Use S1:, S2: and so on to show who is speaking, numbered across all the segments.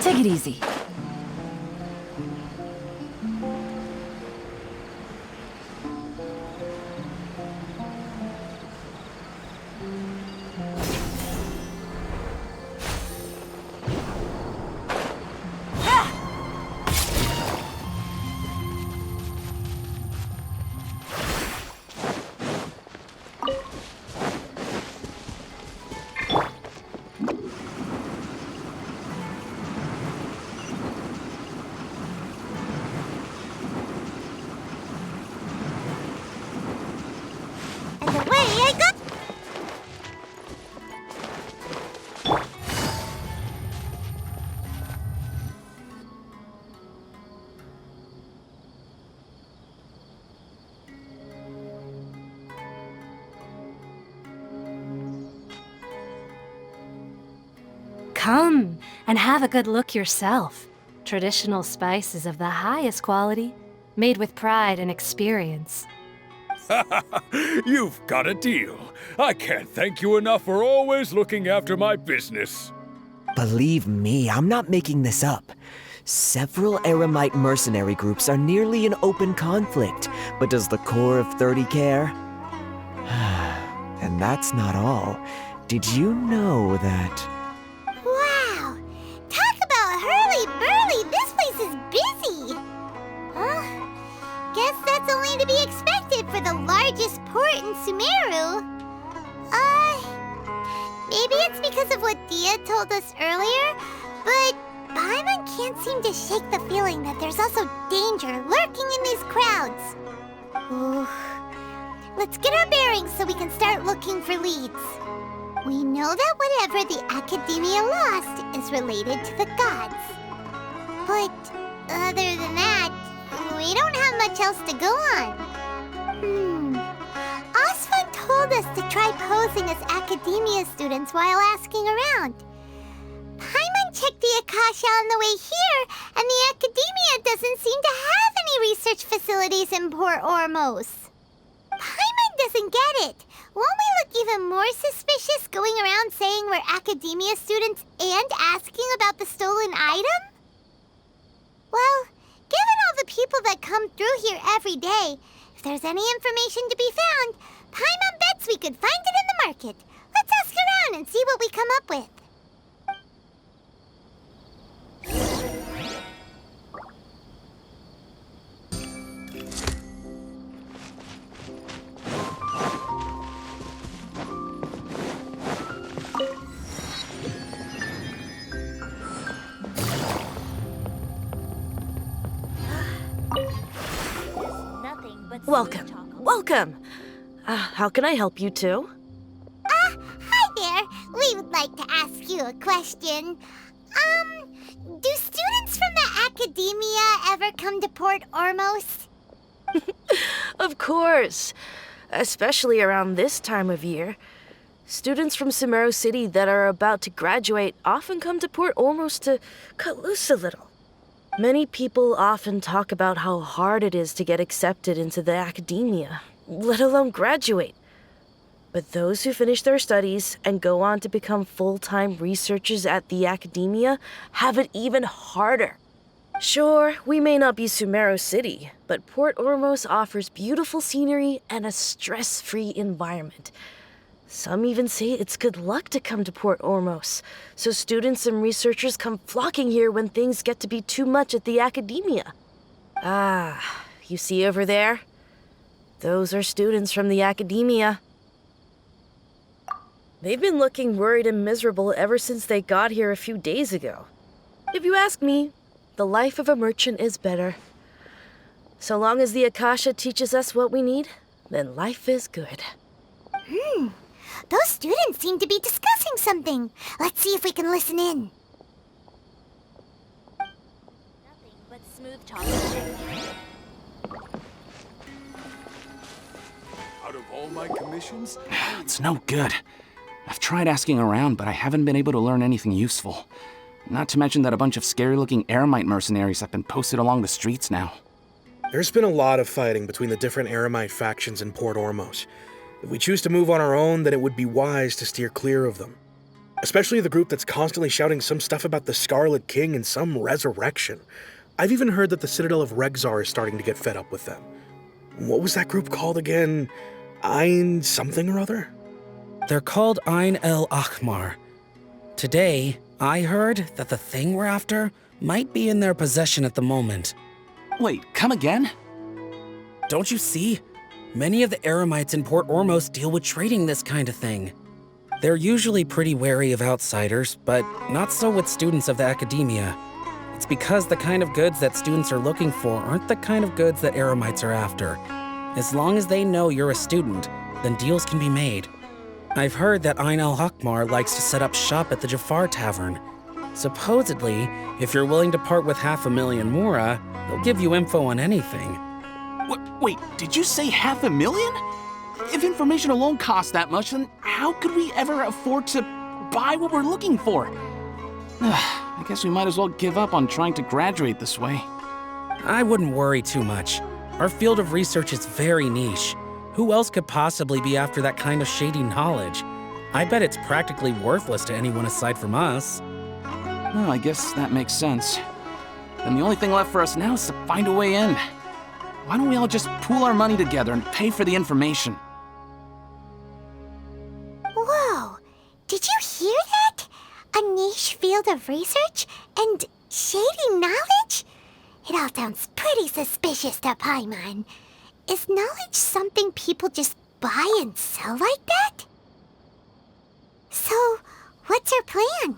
S1: Take it easy. Come and have a good look yourself. Traditional spices of the highest quality, made with pride and experience.
S2: You've got a deal. I can't thank you enough for always looking after my business.
S3: Believe me, I'm not making this up. Several Eremite mercenary groups are nearly in open conflict, but does the core of 30 care? And that's not all. Did you know that...
S4: Wow! Talk about hurly-burly! This place is busy! Huh? Guess that's only to be expected for the largest port in Sumeru. Maybe it's because of what Dia told us earlier, but Paimon can't seem to shake the feeling that there's also danger lurking in these crowds. Ooh. Let's get our bearings so we can start looking for leads. We know that whatever the Academia lost is related to the gods. But other than that, we don't have much else to go on. Osfun told us to try posing as Academia students while asking around. Paimon checked the Akasha on the way here, and the Academia doesn't seem to have any research facilities in Port Ormos. Paimon doesn't get it. Won't we look even more suspicious going around saying we're Academia students and asking about the stolen item? Well, given all the people that come through here every day, if there's any information to be found, Paimon bets we could find it in the market. Let's ask around and see what we come up with.
S5: Welcome. How can I help you two?
S4: Hi there. We would like to ask you a question. Do students from the Academia ever come to Port Ormos?
S5: Of course. Especially around this time of year. Students from Sumeru City that are about to graduate often come to Port Ormos to cut loose a little. Many people often talk about how hard it is to get accepted into the Academia, let alone graduate. But those who finish their studies and go on to become full-time researchers at the Academia have it even harder. Sure, we may not be Sumeru City, but Port Ormos offers beautiful scenery and a stress-free environment. Some even say it's good luck to come to Port Ormos, so students and researchers come flocking here when things get to be too much at the Academia. You see over there? Those are students from the Academia. They've been looking worried and miserable ever since they got here a few days ago. If you ask me, the life of a merchant is better. So long as the Akasha teaches us what we need, then life is good.
S4: Those students seem to be discussing something. Let's see if we can listen in.
S6: Nothing but smooth talking.
S2: Out of all my commissions,
S7: It's no good. I've tried asking around, but I haven't been able to learn anything useful. Not to mention that a bunch of scary-looking Eremite mercenaries have been posted along the streets now.
S8: There's been a lot of fighting between the different Eremite factions in Port Ormos. If we choose to move on our own, then it would be wise to steer clear of them. Especially the group that's constantly shouting some stuff about the Scarlet King and some resurrection. I've even heard that the Citadel of Regzar is starting to get fed up with them. What was that group called again? Ein something or other?
S9: They're called Ein el Ahmar. Today, I heard that the thing we're after might be in their possession at the moment.
S7: Wait, come again?
S9: Don't you see? Many of the Eremites in Port Ormos deal with trading this kind of thing. They're usually pretty wary of outsiders, but not so with students of the academia. It's because the kind of goods that students are looking for aren't the kind of goods that Eremites are after. As long as they know you're a student, then deals can be made. I've heard that Ein al-Hakmar likes to set up shop at the Jafar Tavern. Supposedly, if you're willing to part with 500,000 Mora, they'll give you info on anything.
S7: Wait, did you say 500,000? If information alone costs that much, then how could we ever afford to buy what we're looking for? I guess we might as well give up on trying to graduate this way.
S9: I wouldn't worry too much. Our field of research is very niche. Who else could possibly be after that kind of shady knowledge? I bet it's practically worthless to anyone aside from us.
S7: Well, I guess that makes sense. Then the only thing left for us now is to find a way in. Why don't we all just pool our money together and pay for the information?
S4: Whoa! Did you hear that? A niche field of research and shady knowledge? It all sounds pretty suspicious to Paimon. Is knowledge something people just buy and sell like that? So, what's your plan?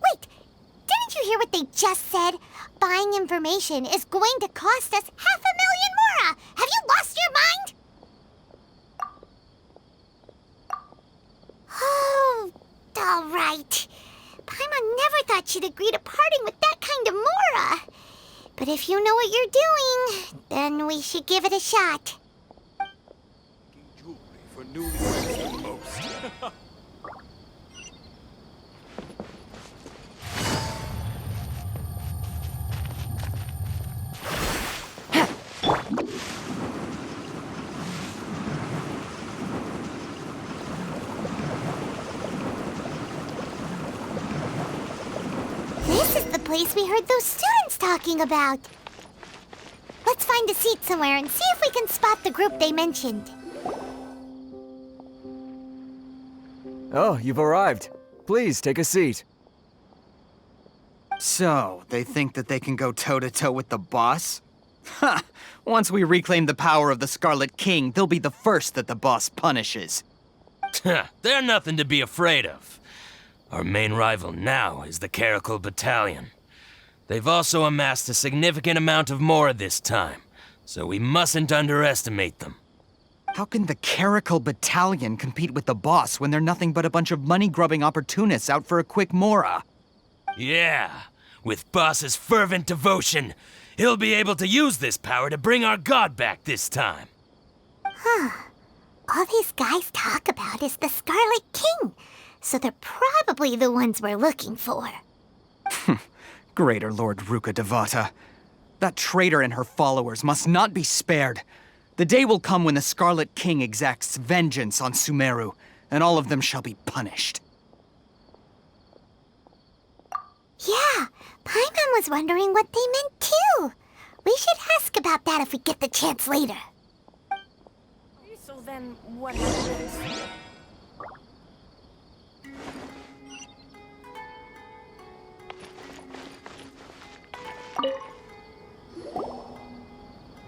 S4: Wait, didn't you hear what they just said? Buying information is going to cost us 500,000 Mora! Have you lost your mind? Oh, all right. Paimon never thought she'd agree to parting with that kind of Mora. But if you know what you're doing, then we should give it a shot.
S2: Jewelry for newlyweds the most.
S4: This is the place we heard those students talking about. Let's find a seat somewhere and see if we can spot the group they mentioned.
S3: Oh, you've arrived. Please take a seat.
S10: So, they think that they can go toe-to-toe with the boss? Ha! Once we reclaim the power of the Scarlet King, they'll be the first that the boss punishes.
S11: They're nothing to be afraid of. Our main rival now is the Caracal Battalion. They've also amassed a significant amount of Mora this time, so we mustn't underestimate them.
S10: How can the Caracal Battalion compete with the boss when they're nothing but a bunch of money-grubbing opportunists out for a quick Mora?
S11: Yeah, with Boss's fervent devotion, he'll be able to use this power to bring our god back this time.
S4: All these guys talk about is the Scarlet King, so they're probably the ones we're looking for.
S10: Greater Lord Ruka Devata. That traitor and her followers must not be spared. The day will come when the Scarlet King exacts vengeance on Sumeru, and all of them shall be punished.
S4: Yeah, Paimon was wondering what they meant too. We should ask about that if we get the chance later.
S5: So then, what happens?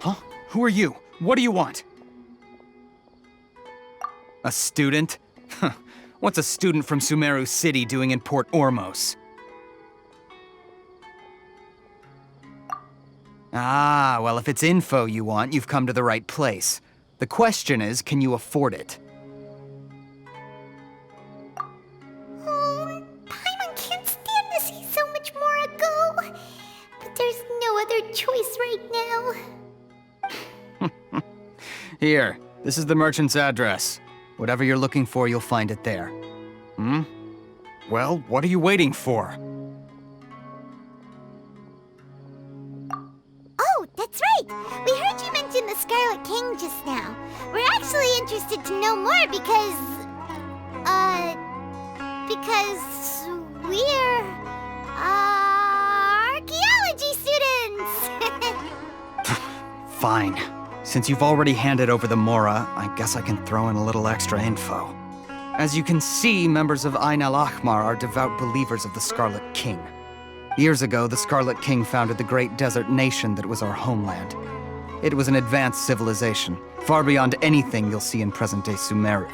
S10: Huh? Who are you? What do you want? A student? Huh. What's a student from Sumeru City doing in Port Ormos? Ah, well, if it's info you want, you've come to the right place. The question is, can you afford it?
S4: Oh, Paimon can't stand to see so much Mora go. But there's no other choice right now.
S10: Here, this is the merchant's address. Whatever you're looking for, you'll find it there. Hmm? Well, what are you waiting for?
S4: Oh, that's right. We heard you mention the Scarlet King just now. We're actually interested to know more because because we're archaeology students.
S10: Fine. Since you've already handed over the Mora, I guess I can throw in a little extra info. As you can see, members of Ain al-Ahmar are devout believers of the Scarlet King. Years ago, the Scarlet King founded the great desert nation that was our homeland. It was an advanced civilization, far beyond anything you'll see in present-day Sumeru.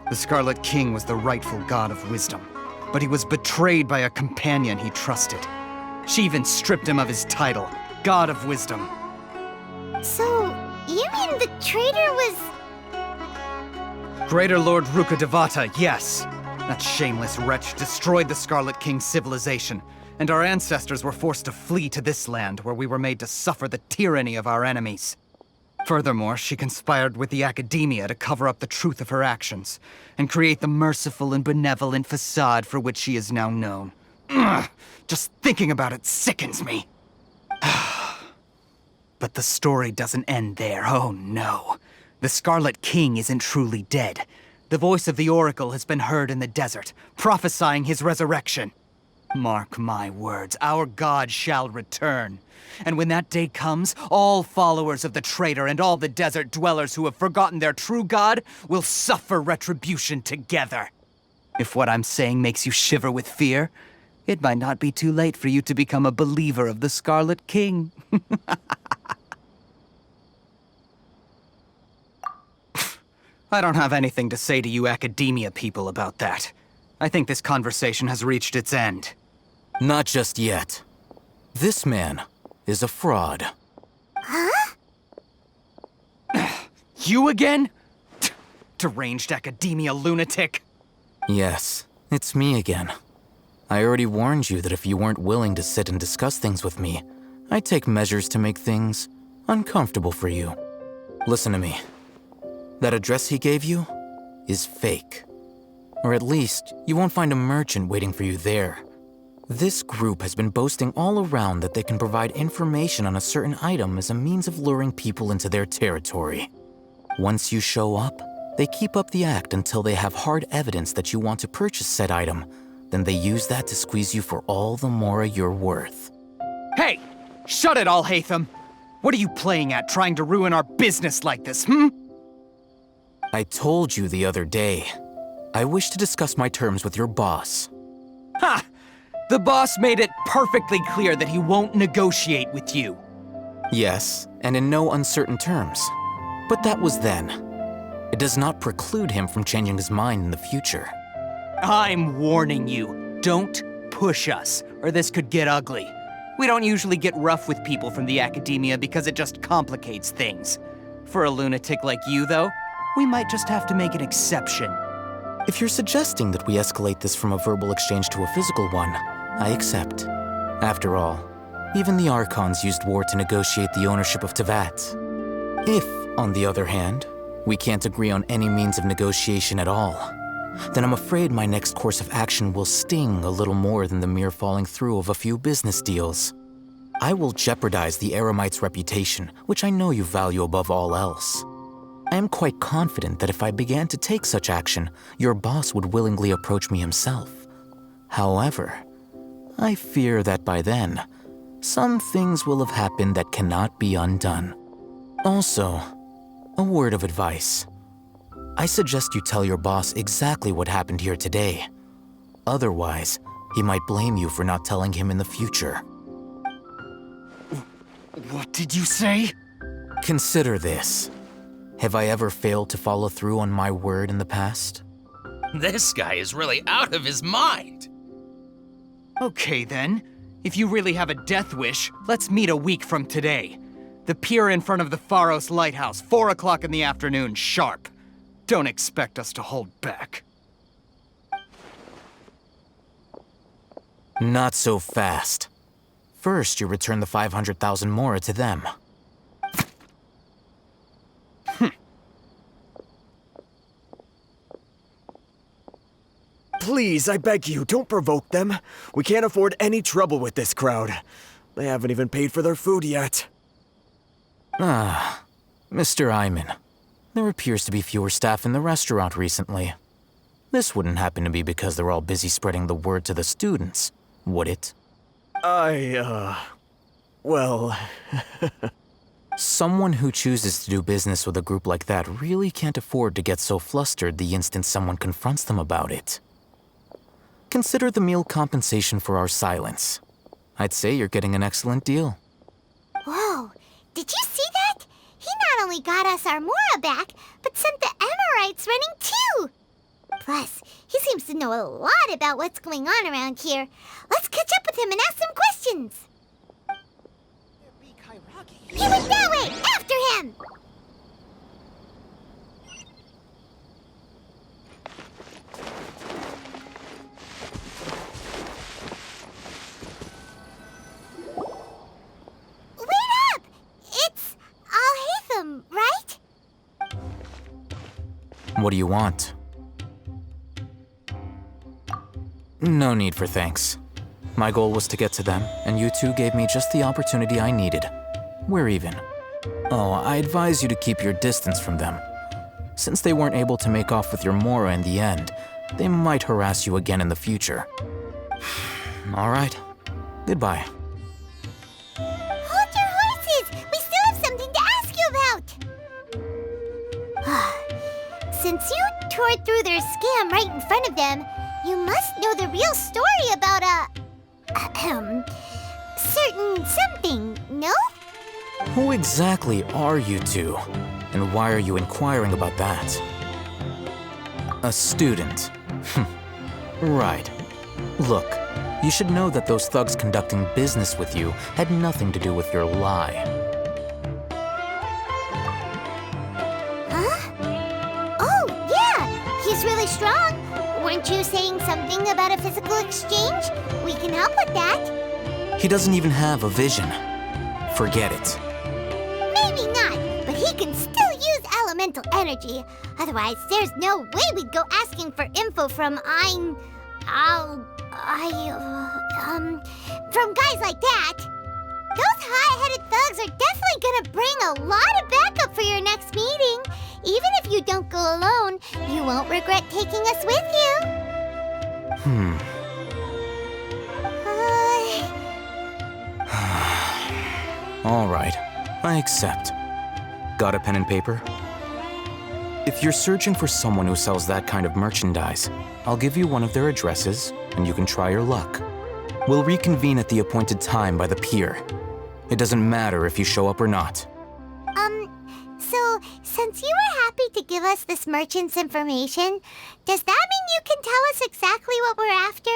S10: The Scarlet King was the rightful god of wisdom, but he was betrayed by a companion he trusted. She even stripped him of his title, God of Wisdom.
S4: So, you mean the traitor was...
S10: Greater Lord Rukkhadevata, yes. That shameless wretch destroyed the Scarlet King's civilization, and our ancestors were forced to flee to this land where we were made to suffer the tyranny of our enemies. Furthermore, she conspired with the Academia to cover up the truth of her actions, and create the merciful and benevolent facade for which she is now known. Ugh, just thinking about it sickens me. But the story doesn't end there, oh no. The Scarlet King isn't truly dead. The voice of the Oracle has been heard in the desert, prophesying his resurrection. Mark my words, our god shall return. And when that day comes, all followers of the traitor and all the desert dwellers who have forgotten their true god will suffer retribution together. If what I'm saying makes you shiver with fear, it might not be too late for you to become a believer of the Scarlet King. I don't have anything to say to you Academia people about that. I think this conversation has reached its end.
S12: Not just yet. This man is a fraud.
S4: Huh?
S10: You again? Deranged Academia lunatic.
S12: Yes, it's me again. I already warned you that if you weren't willing to sit and discuss things with me, I'd take measures to make things uncomfortable for you. Listen to me. That address he gave you is fake. Or at least, you won't find a merchant waiting for you there. This group has been boasting all around that they can provide information on a certain item as a means of luring people into their territory. Once you show up, they keep up the act until they have hard evidence that you want to purchase said item. Then they use that to squeeze you for all the Mora you're worth.
S10: Hey! Shut it all, Hatham! What are you playing at, trying to ruin our business like this, hmm?
S12: I told you the other day. I wish to discuss my terms with your boss.
S10: Ha! The boss made it perfectly clear that he won't negotiate with you.
S12: Yes, and in no uncertain terms. But that was then. It does not preclude him from changing his mind in the future.
S10: I'm warning you, don't push us, or this could get ugly. We don't usually get rough with people from the Academia because it just complicates things. For a lunatic like you, though, we might just have to make an exception.
S12: If you're suggesting that we escalate this from a verbal exchange to a physical one, I accept. After all, even the Archons used war to negotiate the ownership of Teyvat. If, on the other hand, we can't agree on any means of negotiation at all, then I'm afraid my next course of action will sting a little more than the mere falling through of a few business deals. I will jeopardize the Eremite's reputation, which I know you value above all else. I am quite confident that if I began to take such action, your boss would willingly approach me himself. However, I fear that by then, some things will have happened that cannot be undone. Also, a word of advice. I suggest you tell your boss exactly what happened here today. Otherwise, he might blame you for not telling him in the future.
S10: What did you say?
S12: Consider this. Have I ever failed to follow through on my word in the past?
S11: This guy is really out of his mind.
S10: Okay then. If you really have a death wish, let's meet a week from today. The pier in front of the Pharos Lighthouse, 4 o'clock in the afternoon, sharp. Don't expect us to hold back.
S12: Not so fast. First, you return the 500,000 Mora to them.
S3: Please, I beg you, don't provoke them. We can't afford any trouble with this crowd. They haven't even paid for their food yet.
S12: Mr. Iman. There appears to be fewer staff in the restaurant recently. This wouldn't happen to be because they're all busy spreading the word to the students, would it?
S3: Well...
S12: Someone who chooses to do business with a group like that really can't afford to get so flustered the instant someone confronts them about it. Consider the meal compensation for our silence. I'd say you're getting an excellent deal.
S4: Whoa, did you see that? He not only got us our Mora back, but sent the Emirites running too! Plus, he seems to know a lot about what's going on around here. Let's catch up with him and ask some questions. He went that way! After him! Wait up! It's Al-Haytham, right?
S12: What do you want? No need for thanks. My goal was to get to them, and you two gave me just the opportunity I needed. We're even. Oh, I advise you to keep your distance from them. Since they weren't able to make off with your Mora in the end, they might harass you again in the future. All right. Goodbye.
S4: Hold your horses! We still have something to ask you about! Since you tore through their scam right in front of them, you must know the real story about certain something, no?
S12: Who exactly are you two? And why are you inquiring about that? A student. Right. Look, you should know that those thugs conducting business with you had nothing to do with your lie.
S4: Huh? Oh, yeah! He's really strong! Weren't you saying something about a physical exchange? We can help with that.
S12: He doesn't even have a vision. Forget it.
S4: Maybe not, but he can still use elemental energy. Otherwise, there's no way we'd go asking for info from from guys like that. Those high-headed thugs are definitely gonna bring a lot of backup for your next meeting. Even if you don't go alone, you won't regret taking us with you.
S12: All right, I accept. Got a pen and paper? If you're searching for someone who sells that kind of merchandise, I'll give you one of their addresses, and you can try your luck. We'll reconvene at the appointed time by the pier. It doesn't matter if you show up or not.
S4: So, since you were happy to give us this merchant's information, does that mean you can tell us exactly what we're after?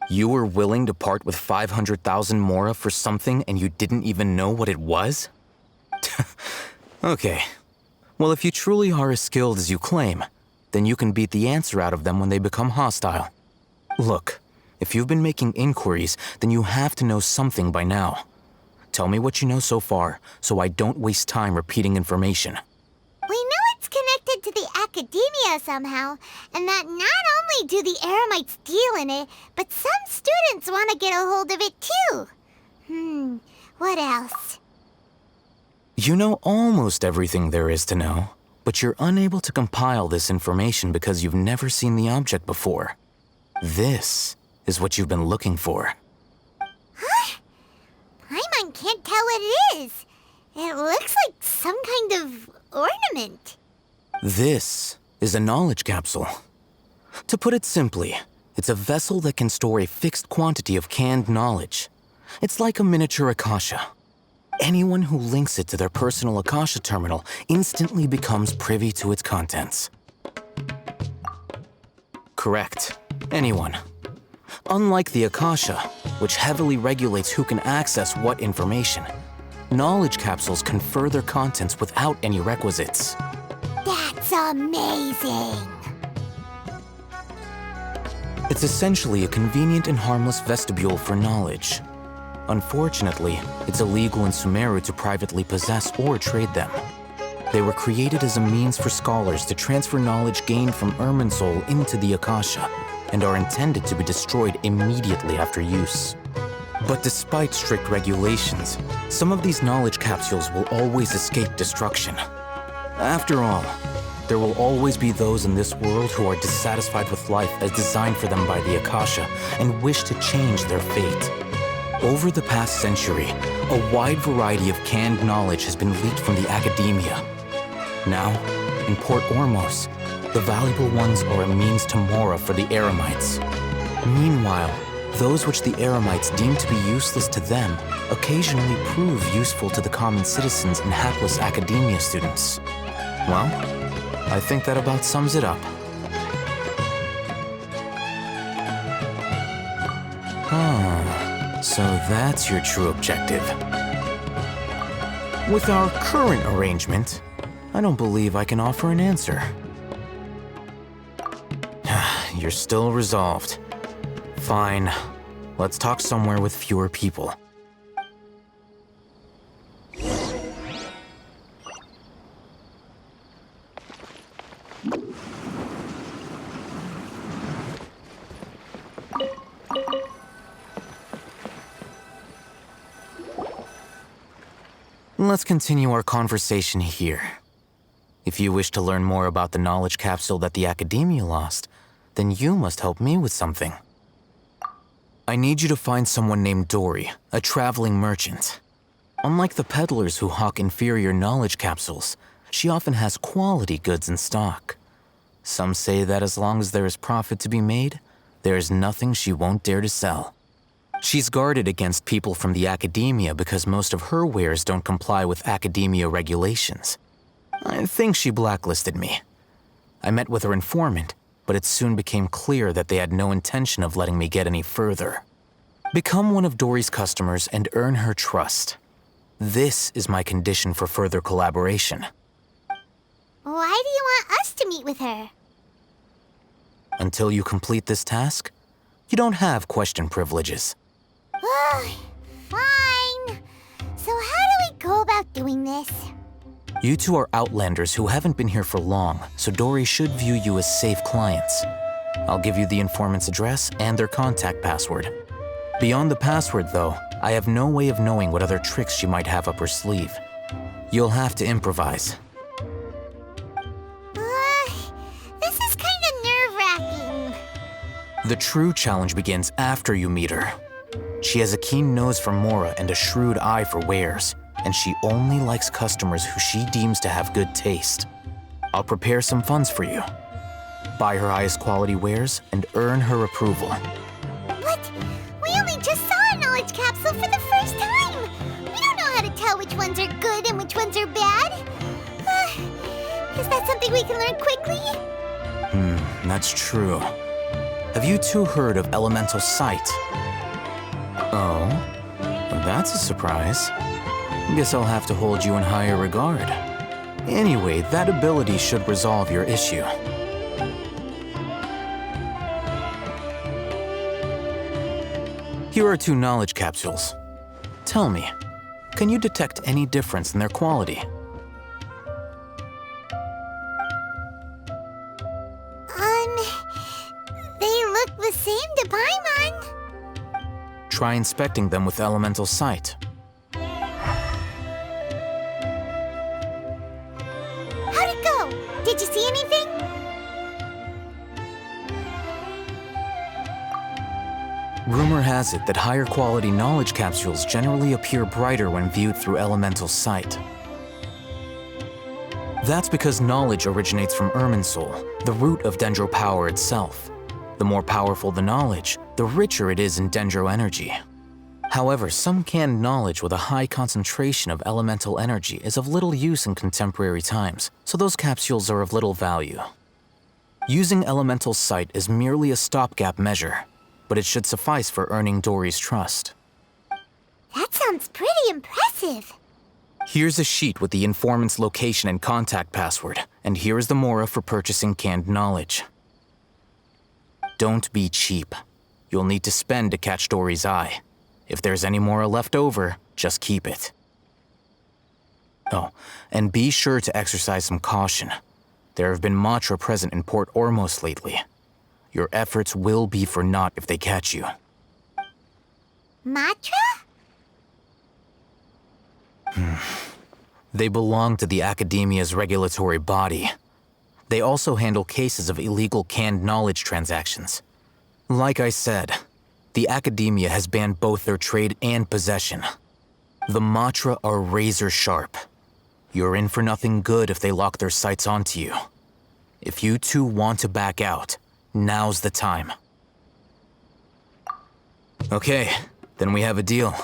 S12: You were willing to part with 500,000 Mora for something and you didn't even know what it was? Okay. Well, if you truly are as skilled as you claim, then you can beat the answer out of them when they become hostile. Look, if you've been making inquiries, then you have to know something by now. Tell me what you know so far, so I don't waste time repeating information.
S4: We know it's connected to the academia somehow, and that not only do the Eremites deal in it, but some students want to get a hold of it too. What else?
S12: You know almost everything there is to know, but you're unable to compile this information because you've never seen the object before. This is what you've been looking for.
S4: Huh? Paimon can't tell what it is. It looks like some kind of ornament.
S12: This is a knowledge capsule. To put it simply, it's a vessel that can store a fixed quantity of canned knowledge. It's like a miniature Akasha. Anyone who links it to their personal Akasha terminal instantly becomes privy to its contents. Correct. Anyone. Unlike the Akasha, which heavily regulates who can access what information, knowledge capsules confer their contents without any requisites.
S4: That's amazing!
S12: It's essentially a convenient and harmless vestibule for knowledge. Unfortunately, it's illegal in Sumeru to privately possess or trade them. They were created as a means for scholars to transfer knowledge gained from Irminsul into the Akasha, and are intended to be destroyed immediately after use. But despite strict regulations, some of these knowledge capsules will always escape destruction. After all, There will always be those in this world who are dissatisfied with life as designed for them by the Akasha and wish to change their fate. Over the past century, a wide variety of canned knowledge has been leaked from the academia. Now, in Port Ormos, the valuable ones are a means to Mora for the Eremites. Meanwhile, those which the Eremites deem to be useless to them occasionally prove useful to the common citizens and hapless academia students. Well, I think that about sums it up. So that's your true objective. With our current arrangement, I don't believe I can offer an answer. You're still resolved. Fine. Let's talk somewhere with fewer people. Let's continue our conversation here. If you wish to learn more about the knowledge capsule that the Academia lost, then you must help me with something. I need you to find someone named Dory, a traveling merchant. Unlike the peddlers who hawk inferior knowledge capsules, she often has quality goods in stock. Some say that as long as there is profit to be made, there is nothing she won't dare to sell. She's guarded against people from the Academia because most of her wares don't comply with Academia regulations. I think she blacklisted me. I met with her informant, but it soon became clear that they had no intention of letting me get any further. Become one of Dory's customers and earn her trust. This is my condition for further collaboration.
S4: Why do you want us to meet with her?
S12: Until you complete this task, you don't have question privileges.
S4: Fine. So how do we go about doing this?
S12: You two are outlanders who haven't been here for long, so Dory should view you as safe clients. I'll give you the informant's address and their contact password. Beyond the password, though, I have no way of knowing what other tricks she might have up her sleeve. You'll have to improvise.
S4: This is kind of nerve-wracking.
S12: The true challenge begins after you meet her. She has a keen nose for Mora and a shrewd eye for wares, and she only likes customers who she deems to have good taste. I'll prepare some funds for you. Buy her highest quality wares and earn her approval.
S4: What? We only just saw a knowledge capsule for the first time. We don't know how to tell which ones are good and which ones are bad. Is that something we can learn quickly?
S12: That's true. Have you two heard of elemental sight? Oh, that's a surprise. Guess I'll have to hold you in higher regard. Anyway, that ability should resolve your issue. Here are 2 knowledge capsules. Tell me, can you detect any difference in their quality?
S4: They look the same to Paimon.
S12: Try inspecting them with elemental sight.
S4: How'd it go? Did you see anything?
S12: Rumor has it that higher quality knowledge capsules generally appear brighter when viewed through elemental sight. That's because knowledge originates from Irminsul, the root of Dendro power itself. The more powerful the knowledge, the richer it is in Dendro energy. However, some canned knowledge with a high concentration of elemental energy is of little use in contemporary times, so those capsules are of little value. Using elemental sight is merely a stopgap measure, but it should suffice for earning Dory's trust.
S4: That sounds pretty impressive.
S12: Here's a sheet with the informant's location and contact password, and here is the Mora for purchasing canned knowledge. Don't be cheap. You'll need to spend to catch Dory's eye. If there's any Mora left over, just keep it. Oh, and be sure to exercise some caution. There have been Matra present in Port Ormos lately. Your efforts will be for naught if they catch you.
S4: Matra?
S12: They belong to the Academia's regulatory body. They also handle cases of illegal canned knowledge transactions. Like I said, the Academia has banned both their trade and possession. The Matra are razor sharp. You're in for nothing good if they lock their sights onto you. If you two want to back out, now's the time. Okay, then we have a deal.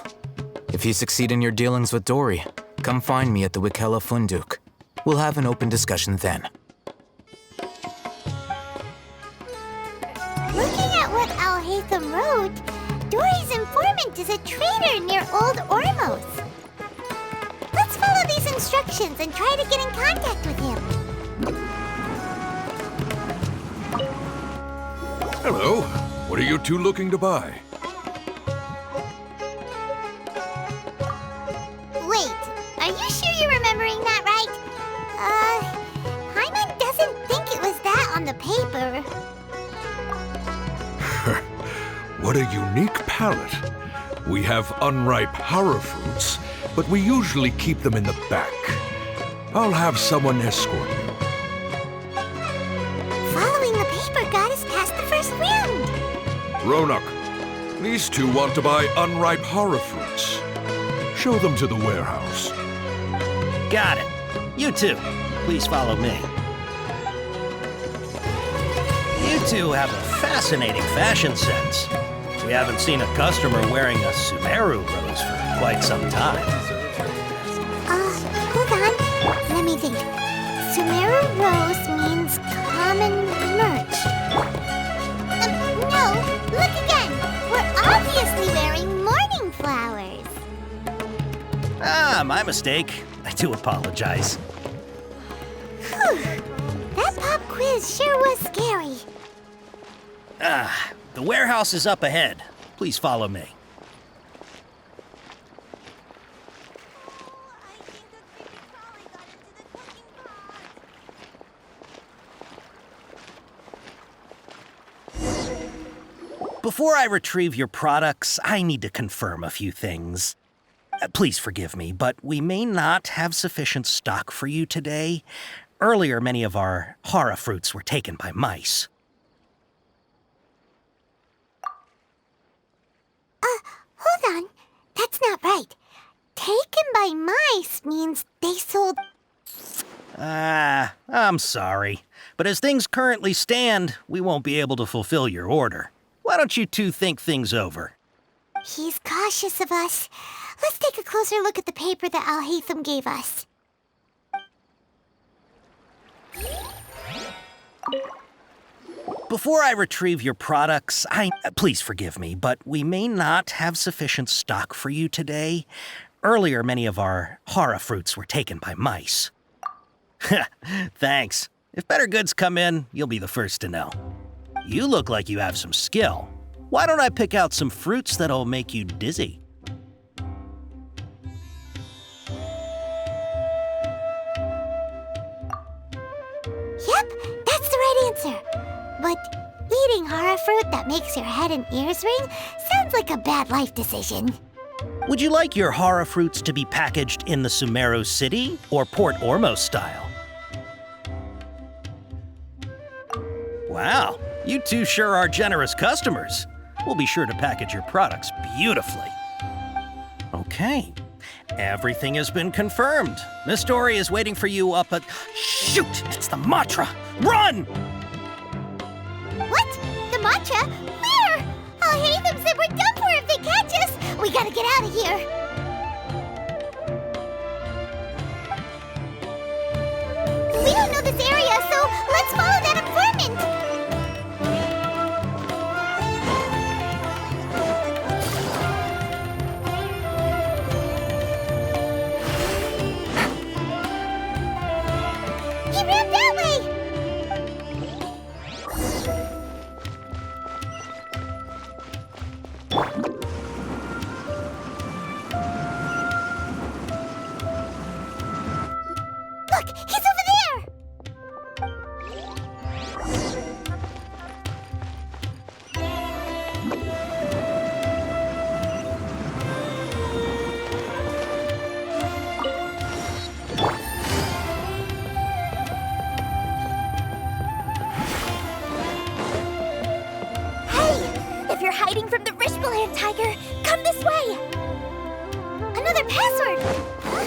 S12: If you succeed in your dealings with Dory, come find me at the Wikela Funduk. We'll have an open discussion then.
S4: Looking at what Al-Haytham wrote, Dory's informant is a trader near Old Ormos. Let's follow these instructions and try to get in contact with him.
S2: Hello. What are you two looking to buy?
S4: Wait, are you sure you're remembering that right? Hyman doesn't think it was that on the paper.
S2: What a unique palette. We have unripe hara fruits, but we usually keep them in the back. I'll have someone escort you.
S4: Following the paper got us past the first round.
S2: Ronak, these two want to buy unripe hara fruits. Show them to the warehouse.
S13: Got it. You two, please follow me. You two have a fascinating fashion sense. We haven't seen a customer wearing a Sumeru rose for quite some time.
S4: Hold on. Let me think. Sumeru rose means common merch. No, look again. We're obviously wearing morning flowers.
S13: Ah, my mistake. I do apologize.
S4: Whew. That pop quiz sure was scary.
S13: The warehouse is up ahead. Please follow me. Before I retrieve your products, I need to confirm a few things. Please forgive me, but we may not have sufficient stock for you today. Earlier, many of our hara fruits were taken by mice.
S4: Hold on. That's not right. Taken by mice means they sold...
S13: I'm sorry. But as things currently stand, we won't be able to fulfill your order. Why don't you two think things over?
S4: He's cautious of us. Let's take a closer look at the paper that Al-Haytham gave us.
S13: Before I retrieve your products, please forgive me, but we may not have sufficient stock for you today. Earlier, many of our hara fruits were taken by mice. Thanks. If better goods come in, you'll be the first to know. You look like you have some skill. Why don't I pick out some fruits that'll make you dizzy?
S4: Yep, that's the right answer. But eating hara fruit that makes your head and ears ring sounds like a bad life decision.
S13: Would you like your hara fruits to be packaged in the Sumeru City or Port Ormos style? Wow, you two sure are generous customers. We'll be sure to package your products beautifully. Okay, everything has been confirmed. Miss Dory is waiting for you up at... Shoot, it's the Matra! Run!
S4: What? The Matra? Where? Al-Haytham said we're done for if they catch us. We gotta get out of here. We don't know this area, so let's follow that informant. He ran that way.
S6: If you're hiding from the Rishbaland tiger, come this way!
S4: Another password! Huh?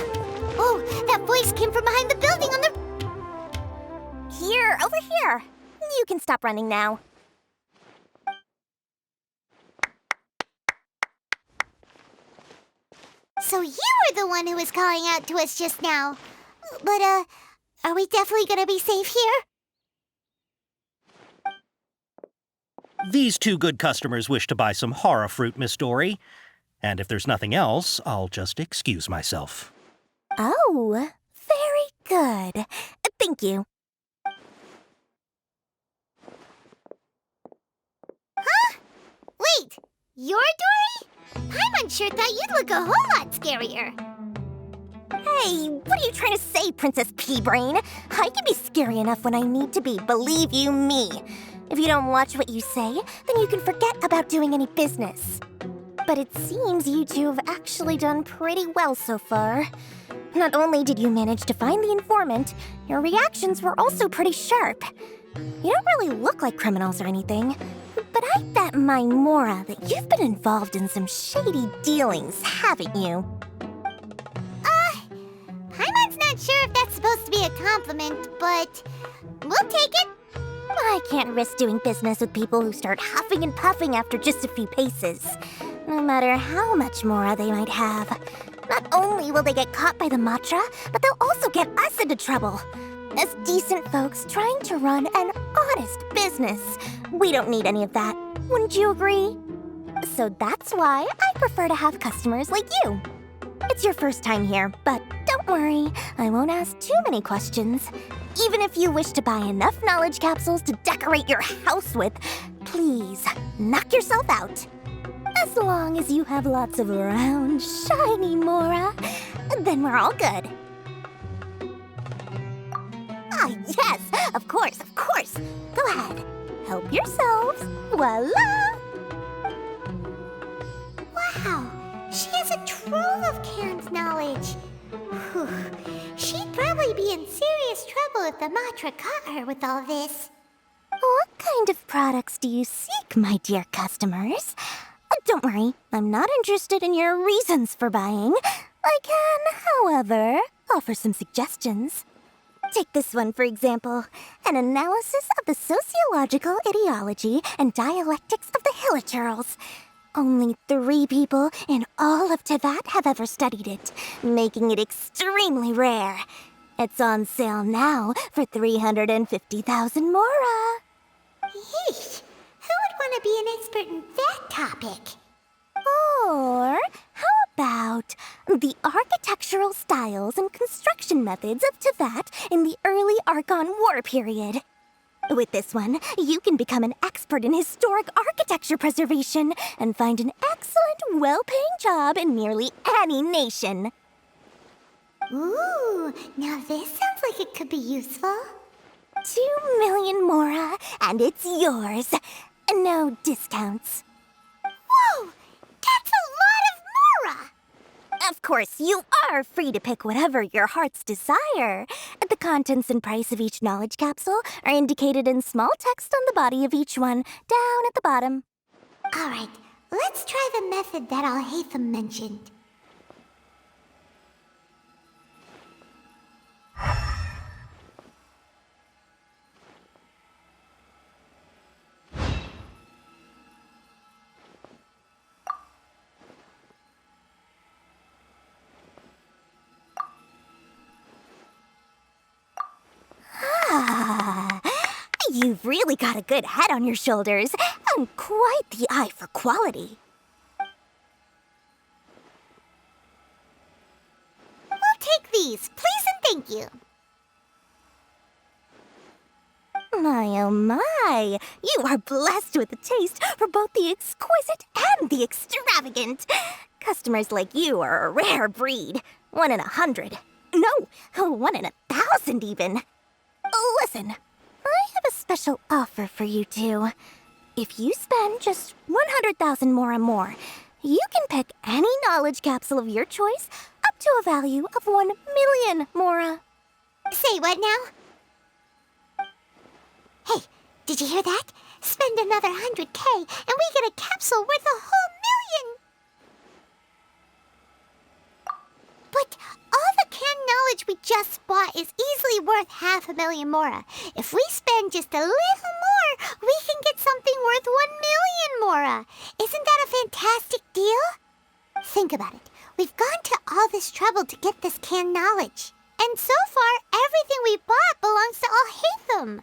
S4: Oh, that voice came from behind the building on the...
S6: Here, over here. You can stop running now.
S4: So you were the one who was calling out to us just now. But, are we definitely gonna be safe here?
S13: These two good customers wish to buy some horror fruit, Miss Dory. And if there's nothing else, I'll just excuse myself.
S6: Oh, very good. Thank you.
S4: Huh? Wait, you're Dory? Paimon sure thought you'd look a whole lot scarier.
S6: Hey, what are you trying to say, Princess Pea-Brain? I can be scary enough when I need to be, believe you me. If you don't watch what you say, then you can forget about doing any business. But it seems you two have actually done pretty well so far. Not only did you manage to find the informant, your reactions were also pretty sharp. You don't really look like criminals or anything, but I bet my Mora that you've been involved in some shady dealings, haven't you?
S4: Paimon's not sure if that's supposed to be a compliment, but we'll take it.
S6: I can't risk doing business with people who start huffing and puffing after just a few paces, no matter how much Mora they might have. Not only will they get caught by the Matra, but they'll also get us into trouble. As decent folks trying to run an honest business, we don't need any of that. Wouldn't you agree? So that's why I prefer to have customers like you. It's your first time here, but don't worry, I won't ask too many questions. Even if you wish to buy enough knowledge capsules to decorate your house with, please knock yourself out. As long as you have lots of round, shiny Mora, then we're all good. Ah, yes, of course. Go ahead, help yourselves. Voila!
S4: Wow, she has a trove of canned knowledge. Whew. She'd probably be in serious trouble if the Matra caught her with all this.
S6: What kind of products do you seek, my dear customers? Don't worry, I'm not interested in your reasons for buying. I can, however, offer some suggestions. Take this one, for example. An analysis of the sociological ideology and dialectics of the Hilichurls. Only 3 people in all of Teyvat have ever studied it, making it extremely rare. It's on sale now for 350,000 Mora.
S4: Yeesh, who would want to be an expert in that topic?
S6: Or how about the architectural styles and construction methods of Teyvat in the early Archon War period? With this one, you can become an expert in historic architecture preservation and find an excellent, well-paying job in nearly any nation.
S4: Ooh, now this sounds like it could be useful.
S6: 2 million Mora, and it's yours. No discounts.
S4: Whoa! That's a lot of Mora!
S6: Of course, you are free to pick whatever your heart's desire. The contents and price of each knowledge capsule are indicated in small text on the body of each one, down at the bottom.
S4: Alright, let's try the method that Al-Haytham mentioned.
S6: You've really got a good head on your shoulders, and quite the eye for quality.
S4: We'll take these, please and thank you.
S6: My oh my, you are blessed with a taste for both the exquisite and the extravagant. Customers like you are a rare breed. 1 in 100. No, 1 in 1,000 even. Listen, I have a special offer for you two. If you spend just 100,000 Mora more, you can pick any knowledge capsule of your choice up to a value of 1 million Mora.
S4: Say what now? Hey, did you hear that? Spend another 100K, and we get a capsule worth a whole million! But all the canned knowledge we just bought is easily worth 500,000 mora. If we spend just a little more, we can get something worth 1 million mora. Isn't that a fantastic deal? Think about it. We've gone to all this trouble to get this canned knowledge. And so far, everything we bought belongs to Alhaitham.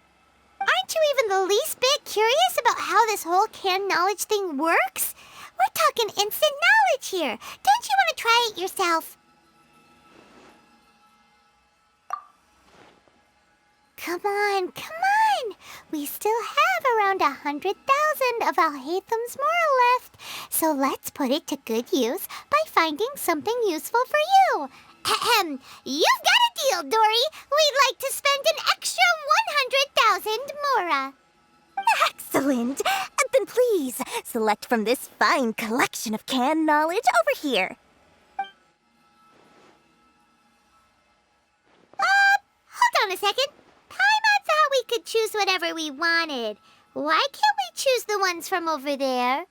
S4: Aren't you even the least bit curious about how this whole canned knowledge thing works? We're talking instant knowledge here. Don't you want to try it yourself? Come on, come on! We still have around 100,000 of Alhaitham's moral left, so let's put it to good use by finding something useful for you. Ahem, you've got a deal, Dory. We'd like to spend an extra 100,000 mora.
S6: Excellent! Then please, select from this fine collection of canned knowledge over here.
S4: Hold on a second. Paimon thought we could choose whatever we wanted. Why can't we choose the ones from over there?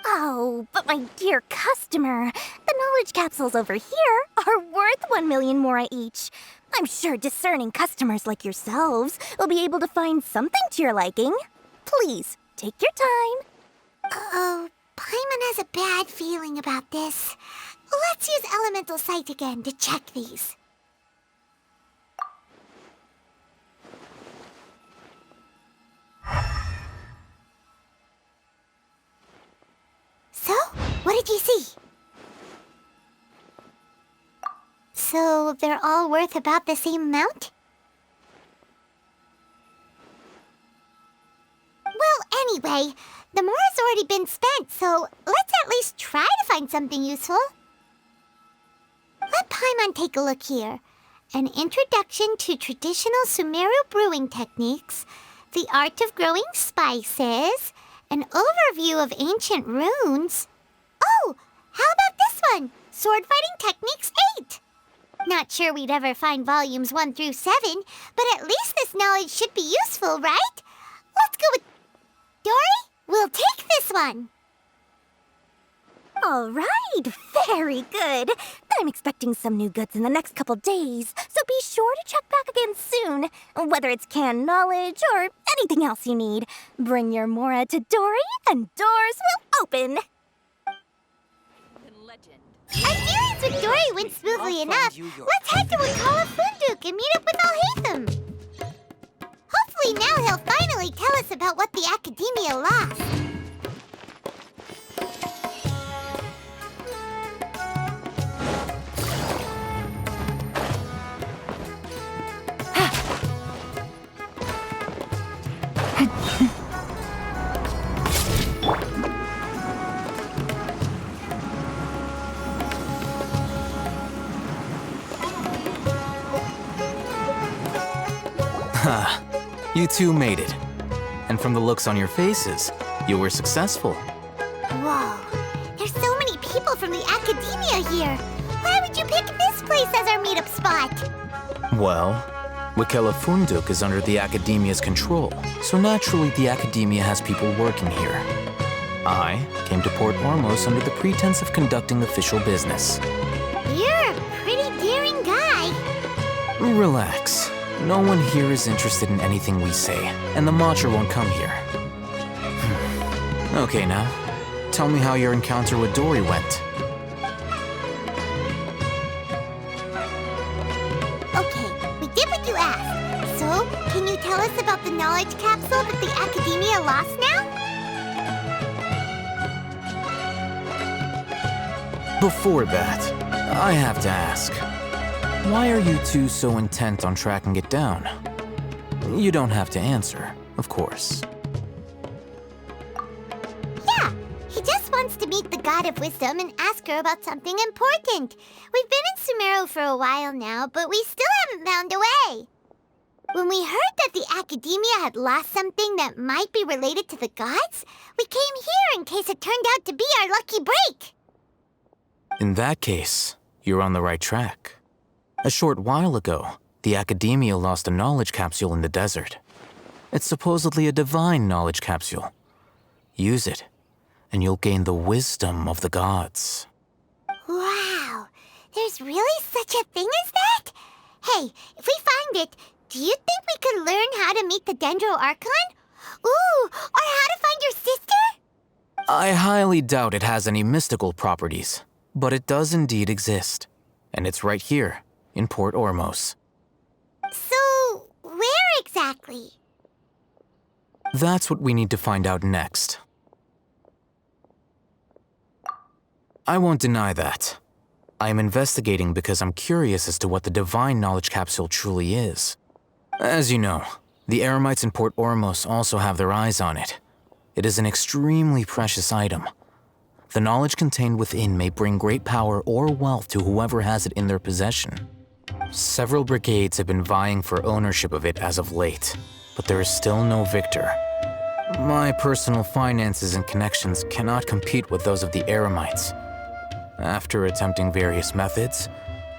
S6: Oh, but my dear customer, the knowledge capsules over here are worth 1 million mora each. I'm sure discerning customers like yourselves will be able to find something to your liking. Please, take your time.
S4: Uh-oh, Paimon has a bad feeling about this. Let's use Elemental Sight again to check these. So, what did you see? So, they're all worth about the same amount? Well, anyway, the mora's already been spent, so let's at least try to find something useful. Let Paimon take a look here. An introduction to traditional Sumeru brewing techniques, the art of growing spices, an overview of ancient runes. Oh, how about this one? Sword Fighting Techniques 8. Not sure we'd ever find volumes 1 through 7, but at least this knowledge should be useful, right? Let's go with... Dory, we'll take this one.
S6: All right, very good. I'm expecting some new goods in the next couple days, so be sure to check back again soon. Whether it's canned knowledge or anything else you need, bring your mora to Dory and doors will open.
S4: Our dealings with Dory went smoothly enough. Let's head to Wakala Funduk and meet up with Alhaitham. Hopefully now he'll finally tell us about what the Academia lost.
S12: You two made it. And from the looks on your faces, you were successful.
S4: Whoa, there's so many people from the Academia here. Why would you pick this place as our meetup spot?
S12: Well, Wakela Funduk is under the Academia's control, so naturally the Academia has people working here. I came to Port Ormos under the pretense of conducting official business.
S4: You're a pretty daring guy.
S12: Relax. No one here is interested in anything we say, and the Matra won't come here. Okay, now, tell me how your encounter with Dory went.
S4: Okay, we did what you asked. So, can you tell us about the knowledge capsule that the Academia lost now?
S12: Before that, I have to ask. Why are you two so intent on tracking it down? You don't have to answer, of course.
S4: Yeah, he just wants to meet the God of Wisdom and ask her about something important. We've been in Sumeru for a while now, but we still haven't found a way. When we heard that the Academia had lost something that might be related to the gods, we came here in case it turned out to be our lucky break.
S12: In that case, you're on the right track. A short while ago, the Academia lost a knowledge capsule in the desert. It's supposedly a divine knowledge capsule. Use it, and you'll gain the wisdom of the gods.
S4: Wow, there's really such a thing as that? Hey, if we find it, do you think we could learn how to meet the Dendro Archon? Ooh, or how to find your sister?
S12: I highly doubt it has any mystical properties, but it does indeed exist. And it's right here, in Port Ormos.
S4: So, where exactly?
S12: That's what we need to find out next. I won't deny that. I am investigating because I'm curious as to what the divine knowledge capsule truly is. As you know, the Eremites in Port Ormos also have their eyes on it. It is an extremely precious item. The knowledge contained within may bring great power or wealth to whoever has it in their possession. Several brigades have been vying for ownership of it as of late, but there is still no victor. My personal finances and connections cannot compete with those of the Eremites. After attempting various methods,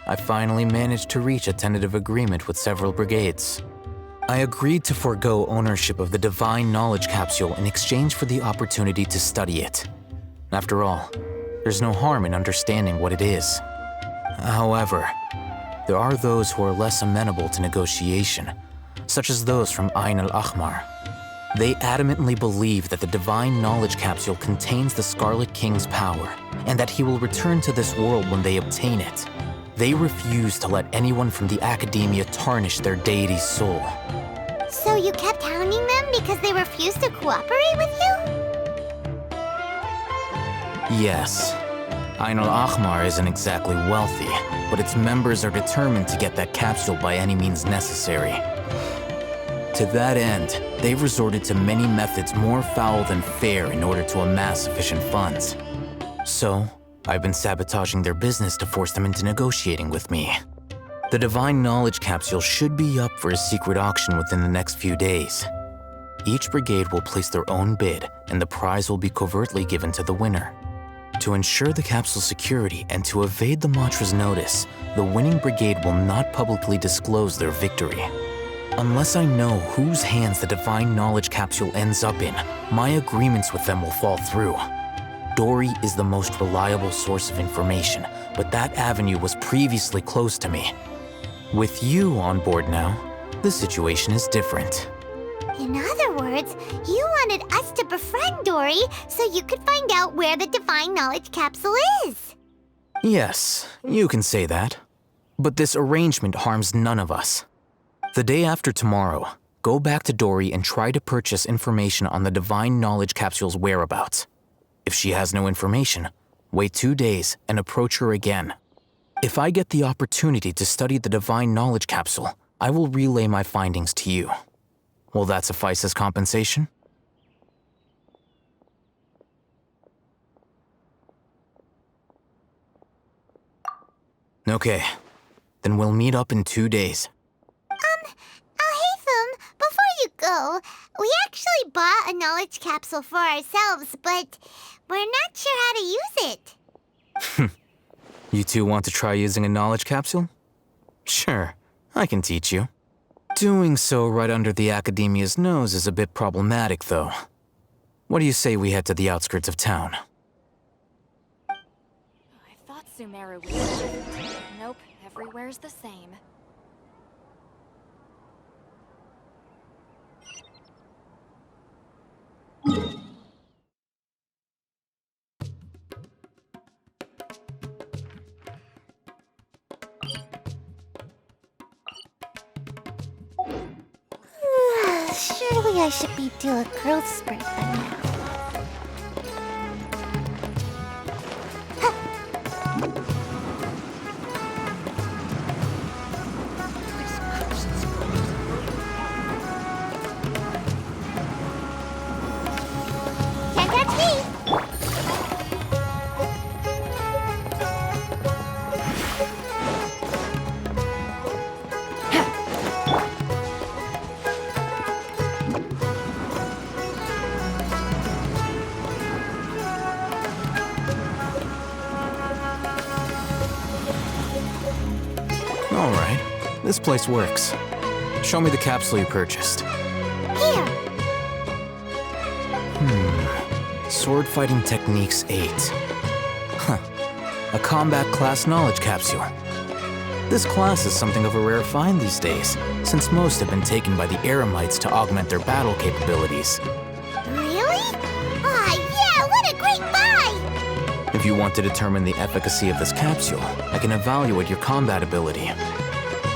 S12: I finally managed to reach a tentative agreement with several brigades. I agreed to forego ownership of the divine knowledge capsule in exchange for the opportunity to study it. After all, there's no harm in understanding what it is. However, there are those who are less amenable to negotiation, such as those from Ain al-Ahmar. They adamantly believe that the divine knowledge capsule contains the Scarlet King's power, and that he will return to this world when they obtain it. They refuse to let anyone from the academia tarnish their deity's soul.
S4: So you kept hounding them because they refused to cooperate with you?
S12: Yes. Ain al-Ahmar isn't exactly wealthy, but its members are determined to get that capsule by any means necessary. To that end, they've resorted to many methods more foul than fair in order to amass sufficient funds. So, I've been sabotaging their business to force them into negotiating with me. The divine knowledge capsule should be up for a secret auction within the next few days. Each brigade will place their own bid, and the prize will be covertly given to the winner. To ensure the capsule's security and to evade the Matra's notice, the winning brigade will not publicly disclose their victory. Unless I know whose hands the divine knowledge capsule ends up in, my agreements with them will fall through. Dory is the most reliable source of information, but that avenue was previously closed to me. With you on board now, the situation is different.
S4: In other words, you wanted us to befriend Dory so you could find out where the divine knowledge capsule is.
S12: Yes, you can say that. But this arrangement harms none of us. The day after tomorrow, go back to Dory and try to purchase information on the divine knowledge capsule's whereabouts. If she has no information, wait 2 days and approach her again. If I get the opportunity to study the divine knowledge capsule, I will relay my findings to you. Will that suffice as compensation? Okay, then we'll meet up in 2 days.
S4: Haytham, before you go, we actually bought a knowledge capsule for ourselves, but we're not sure how to use it.
S12: You two want to try using a knowledge capsule? Sure, I can teach you. Doing so right under the Academia's nose is a bit problematic, though. What do you say we head to the outskirts of town?
S14: I thought Sumeru was different. Nope, everywhere's the same.
S4: Surely I should be due a growth spurt by now. Can't catch me!
S12: All right, this place works. Show me the capsule you purchased.
S4: Here!
S12: Sword Fighting Techniques 8. Huh. A combat class knowledge capsule. This class is something of a rare find these days, since most have been taken by the Eremites to augment their battle capabilities.
S4: Really? Aw, yeah, what a great buy!
S12: If you want to determine the efficacy of this capsule, I can evaluate your combat ability.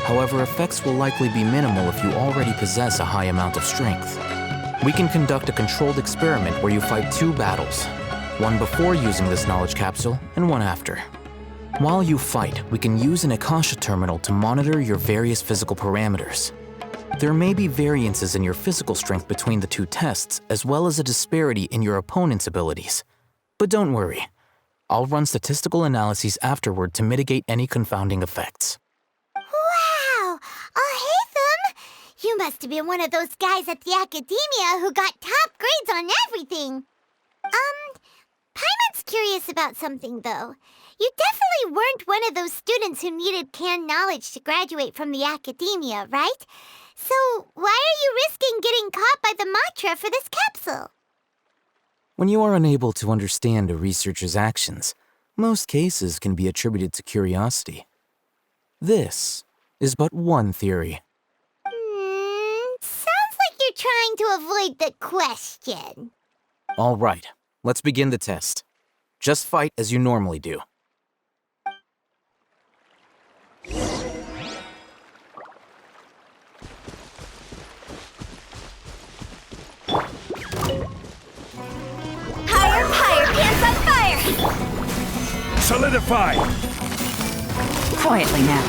S12: However, effects will likely be minimal if you already possess a high amount of strength. We can conduct a controlled experiment where you fight 2 battles, one before using this knowledge capsule and one after. While you fight, we can use an Akasha terminal to monitor your various physical parameters. There may be variances in your physical strength between the 2 tests, as well as a disparity in your opponent's abilities. But don't worry, I'll run statistical analyses afterward to mitigate any confounding effects.
S4: Wow! Haytham! You must have been one of those guys at the academia who got top grades on everything. Paimon's curious about something, though. You definitely weren't one of those students who needed canned knowledge to graduate from the academia, right? So why are you risking getting caught by the Matra for this capsule?
S12: When you are unable to understand a researcher's actions, most cases can be attributed to curiosity. This is but one theory.
S4: Sounds like you're trying to avoid the question.
S12: All right, let's begin the test. Just fight as you normally do.
S6: Higher, pants on fire!
S2: Solidify!
S15: Quietly now.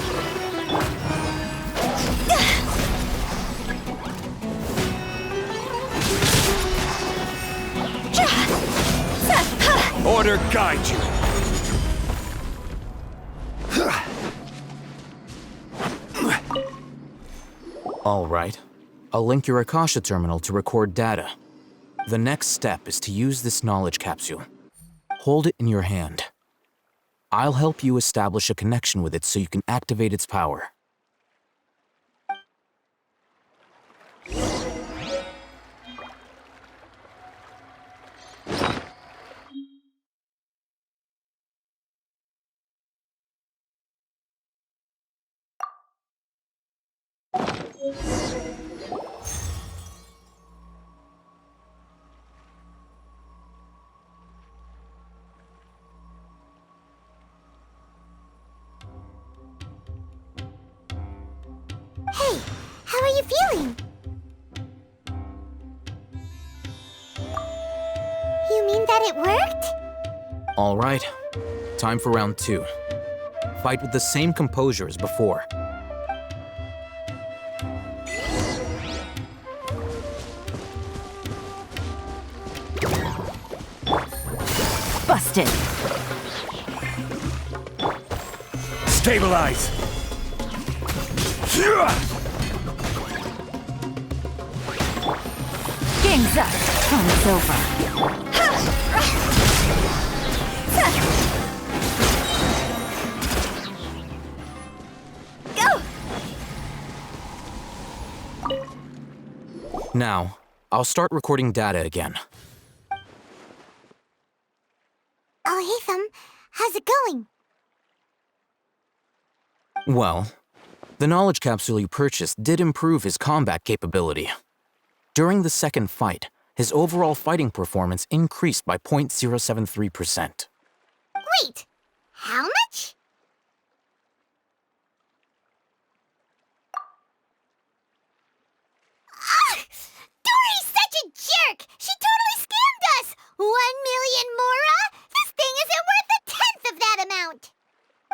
S2: Order guide you!
S12: All right. I'll link your Akasha terminal to record data. The next step is to use this knowledge capsule. Hold it in your hand. I'll help you establish a connection with it so you can activate its power.
S4: Hey, how are you feeling? You mean that it worked?
S12: All right. Time for round 2. Fight with the same composure as before.
S15: Busted.
S2: Stabilize!
S15: Game's up. Fun's over.
S6: Go!
S12: Now, I'll start recording data again.
S4: Oh, Haytham, how's it going?
S12: Well, the knowledge capsule you purchased did improve his combat capability. During the second fight, his overall fighting performance increased by 0.073%.
S4: Wait, how much? Dory's such a jerk! She totally scammed us! 1 million mora? This thing isn't worth a tenth of that amount!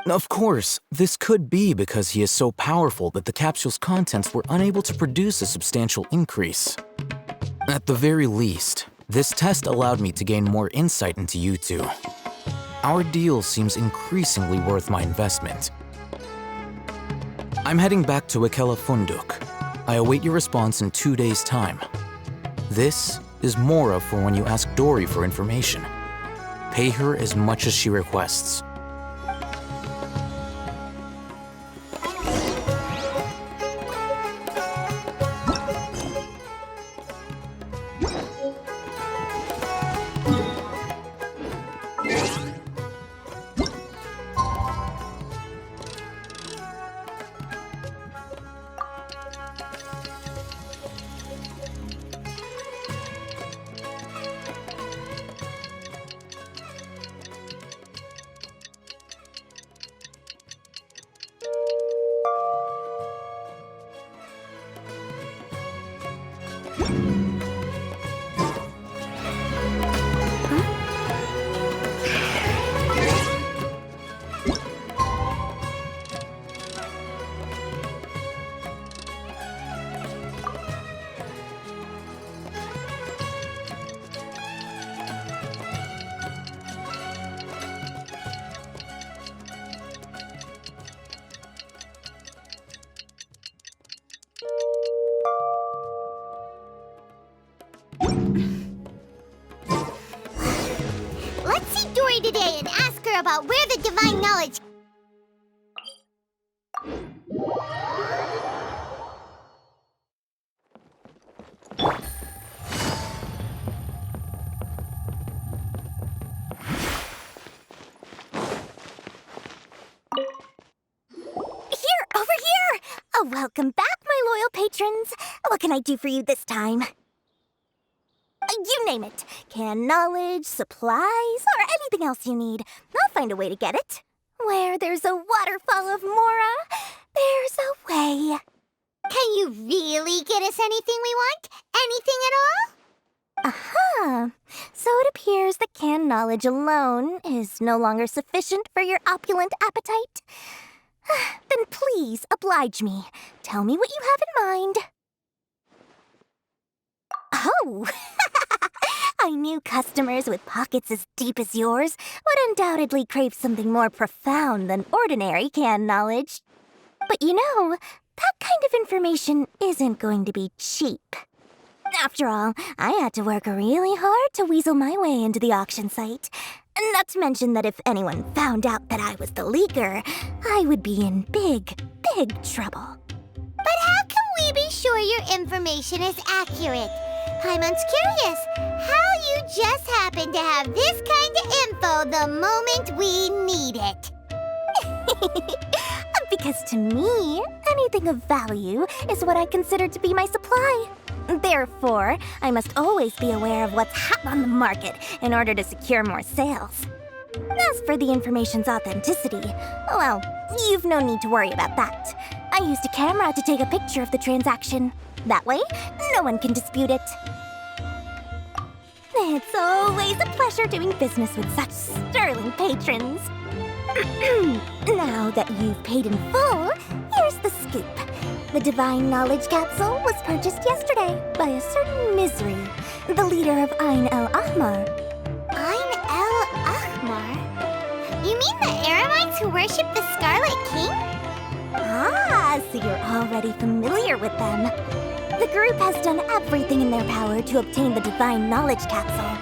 S12: Of course, this could be because he is so powerful that the capsule's contents were unable to produce a substantial increase. At the very least, this test allowed me to gain more insight into you two. Our deal seems increasingly worth my investment. I'm heading back to Ikela Funduk. I await your response in 2 days' time. This is Mora for when you ask Dory for information. Pay her as much as she requests.
S4: Let's see Dory today and ask her about where the divine knowledge...
S6: Over here! Oh, welcome back, my loyal patrons. What can I do for you this time? You name it. Canned knowledge, supplies, or anything else you need. I'll find a way to get it. Where there's a waterfall of Mora, there's a way.
S4: Can you really get us anything we want? Anything at all?
S6: Aha! So it appears that canned knowledge alone is no longer sufficient for your opulent appetite. Then please oblige me. Tell me what you have in mind. Oh! I knew customers with pockets as deep as yours would undoubtedly crave something more profound than ordinary canned knowledge. But you know, that kind of information isn't going to be cheap. After all, I had to work really hard to weasel my way into the auction site. Not to mention that if anyone found out that I was the leaker, I would be in big, big trouble.
S4: But how can we be sure your information is accurate? Paimon's curious how you just happen to have this kind of info the moment we need it.
S6: Because to me, anything of value is what I consider to be my supply. Therefore, I must always be aware of what's hot on the market in order to secure more sales. As for the information's authenticity, well, you've no need to worry about that. I used a camera to take a picture of the transaction. That way, no one can dispute it. It's always a pleasure doing business with such sterling patrons. Now that you've paid in full, here's the scoop. The Divine Knowledge Capsule was purchased yesterday by a certain Misery, the leader of Ain el-Ahmar.
S4: Ain el-Ahmar? You mean the Eremites who worship the Scarlet King?
S6: Ah, so you're already familiar with them. The group has done everything in their power to obtain the Divine Knowledge Capsule.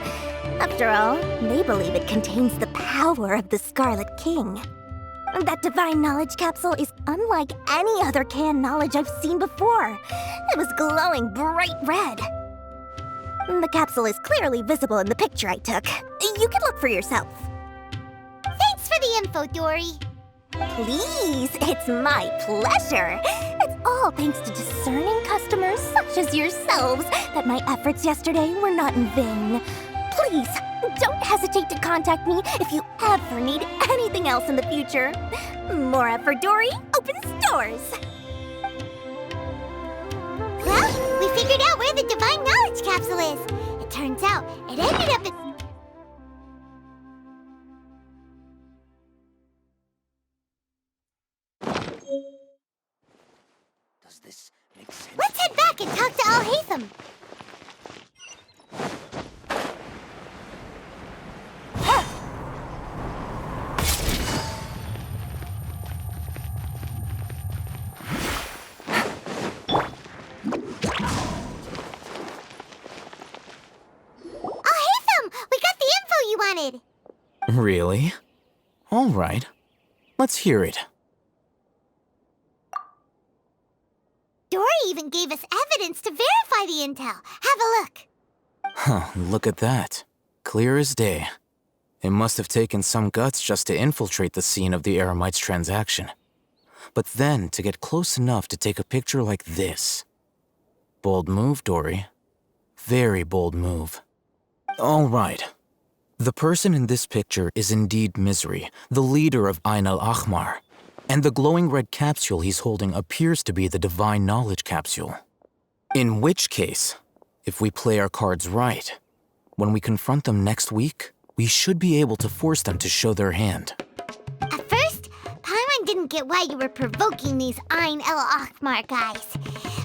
S6: After all, they believe it contains the power of the Scarlet King. That Divine Knowledge Capsule is unlike any other canned knowledge I've seen before. It was glowing bright red. The capsule is clearly visible in the picture I took. You can look for yourself.
S4: Thanks for the info, Dory.
S6: Please, it's my pleasure. It's all thanks to discerning customers such as yourselves that my efforts yesterday were not in vain. Please, don't hesitate to contact me if you ever need anything else in the future. Mora for Dory opens doors.
S4: Well, we figured out where the Divine Knowledge Capsule is. It turns out it ended up in...
S13: Does this make sense?
S4: Let's head back and talk to Al-Haytham.
S12: Really? All right. Let's hear it.
S4: Dory even gave us evidence to verify the intel. Have a look.
S12: Huh, look at that. Clear as day. It must have taken some guts just to infiltrate the scene of the Eremites' transaction. But then to get close enough to take a picture like this. Bold move, Dory. Very bold move. All right. The person in this picture is indeed Misery, the leader of Ain al-Ahmar. And the glowing red capsule he's holding appears to be the Divine Knowledge capsule. In which case, if we play our cards right, when we confront them next week, we should be able to force them to show their hand.
S4: At first, Paimon didn't get why you were provoking these Ain al-Ahmar guys.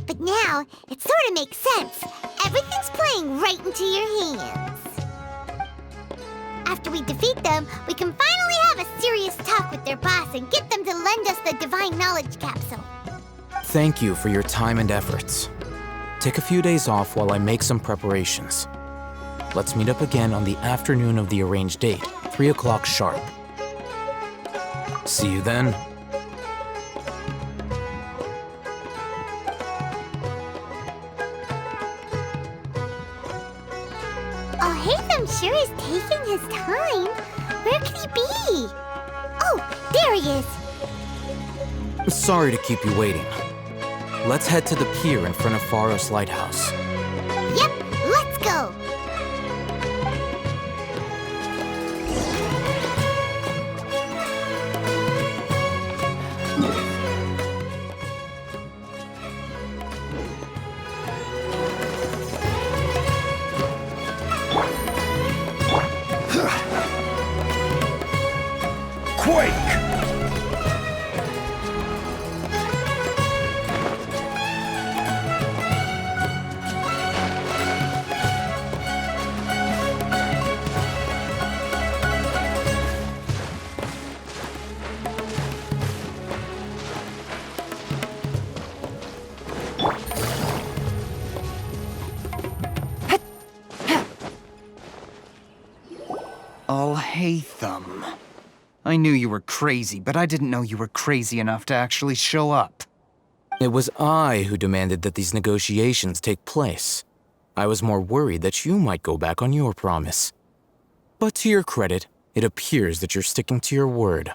S4: But now, it sort of makes sense. Everything's playing right into your hands. After we defeat them, we can finally have a serious talk with their boss and get them to lend us the Divine Knowledge capsule.
S12: Thank you for your time and efforts. Take a few days off while I make some preparations. Let's meet up again on the afternoon of the arranged date, 3 o'clock sharp. See you then.
S4: Oh, Haytham sure is taking his time. Where could he be? Oh, there he is.
S12: Sorry to keep you waiting. Let's head to the pier in front of Pharos Lighthouse.
S4: Yep, let's go.
S2: Quake!
S10: Haytham. I knew you were crazy, but I didn't know you were crazy enough to actually show up.
S12: It was I who demanded that these negotiations take place. I was more worried that you might go back on your promise. But to your credit, it appears that you're sticking to your word.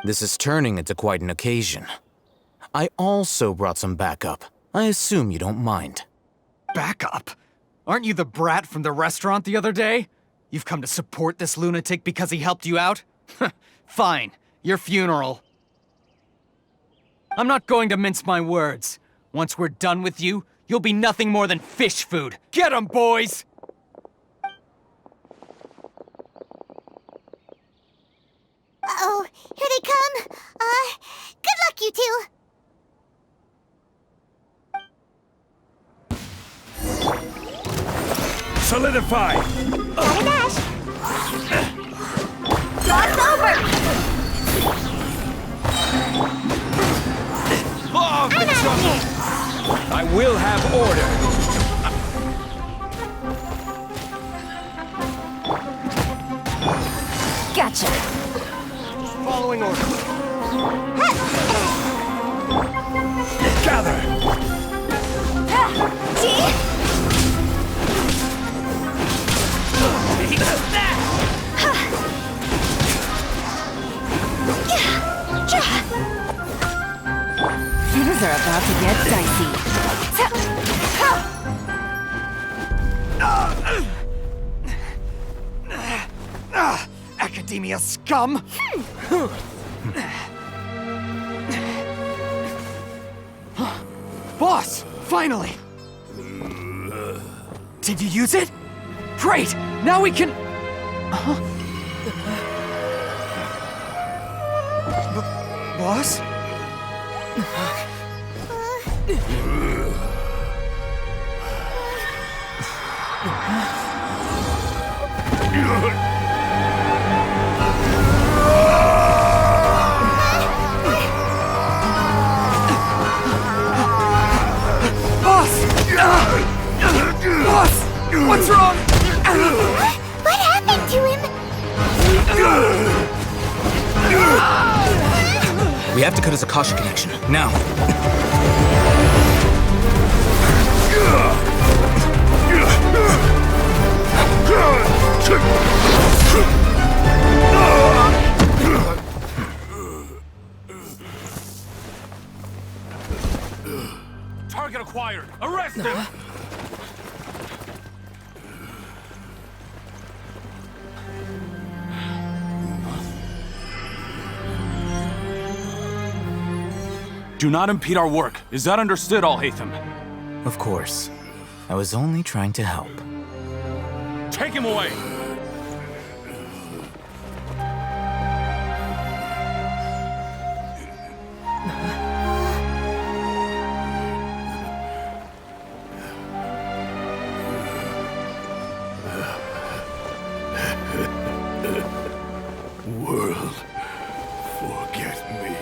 S12: This is turning into quite an occasion. I also brought some backup. I assume you don't mind.
S10: Backup? Aren't you the brat from the restaurant the other day? You've come to support this lunatic because he helped you out? Fine, your funeral. I'm not going to mince my words. Once we're done with you, you'll be nothing more than fish food. Get 'em, boys!
S4: Uh-oh, here they come. Good luck, you two.
S2: Solidify!
S4: Gotta dash. Cross over.
S2: Law of the jungle! I will have order!
S15: Gotcha.
S2: Following order. Gather!
S15: Things are about to get dicey.
S10: Academia scum! Boss! Finally! Did you use it? Great! Now we can... Boss? Boss! What's wrong?
S4: What happened to him?
S12: We have to cut his Akasha connection, now.
S16: Target acquired! Arrest him! Do not impede our work. Is that understood, Al-Haytham?
S12: Of course. I was only trying to help.
S16: Take him away!
S2: World, forget me.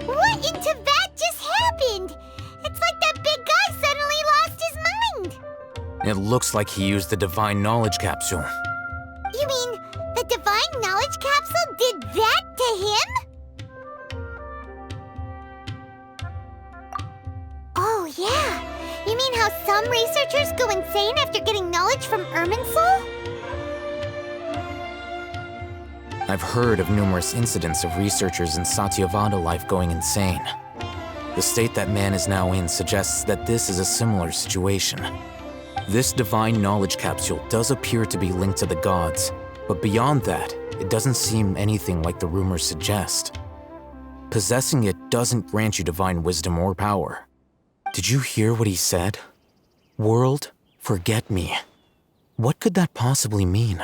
S4: What in Teyvat just happened? It's like that big guy suddenly lost his mind.
S12: It looks like he used the Divine Knowledge Capsule.
S4: You mean the Divine Knowledge Capsule did that to him? Oh, yeah. You mean how some researchers go insane after getting knowledge from Irminsul?
S12: I've heard of numerous incidents of researchers in Satyavada life going insane. The state that man is now in suggests that this is a similar situation. This Divine Knowledge Capsule does appear to be linked to the gods, but beyond that, it doesn't seem anything like the rumors suggest. Possessing it doesn't grant you divine wisdom or power. Did you hear what he said? World, forget me. What could that possibly mean?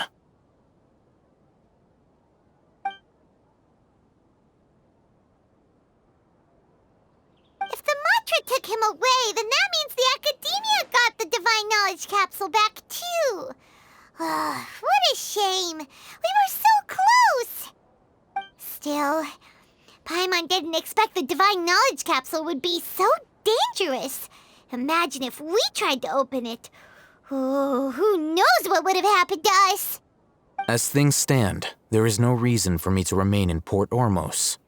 S4: If the mantra took him away, then that means the Academia got the Divine Knowledge Capsule back too. What a shame. We were so close. Still, Paimon didn't expect the Divine Knowledge Capsule would be so dangerous. Imagine if we tried to open it. Oh, who knows what would have happened to us?
S12: As things stand, there is no reason for me to remain in Port Ormos.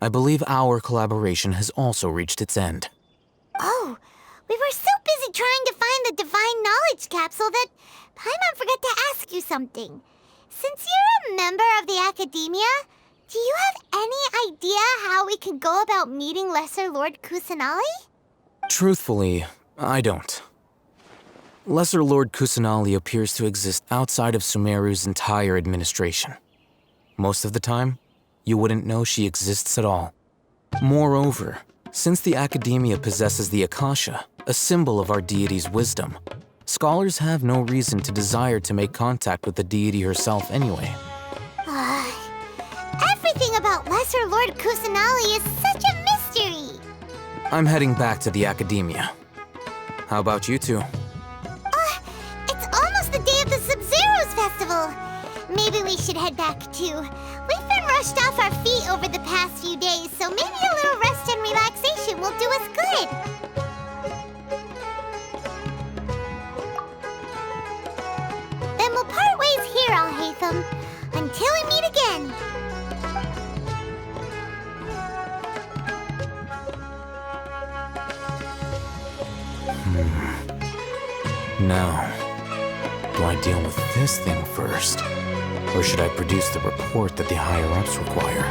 S12: I believe our collaboration has also reached its end.
S4: Oh, we were so busy trying to find the Divine Knowledge Capsule that Paimon forgot to ask you something. Since you're a member of the Academia, do you have any idea how we can go about meeting Lesser Lord Kusanali?
S12: Truthfully, I don't. Lesser Lord Kusanali appears to exist outside of Sumeru's entire administration. Most of the time, you wouldn't know she exists at all. Moreover, since the Academia possesses the Akasha, a symbol of our deity's wisdom, scholars have no reason to desire to make contact with the deity herself anyway.
S4: Everything about Lesser Lord Kusanali is such a mystery.
S12: I'm heading back to the Academia. How about you two?
S4: It's almost the day of the Sub-Zeros Festival. Maybe we should head back too. We've been rushed off our feet over the past few days, so maybe a little rest and relaxation will do us good. Then we'll part ways here, Al-Haytham, until we meet again.
S12: Now, do I deal with this thing first? Or should I produce the report that the higher-ups require?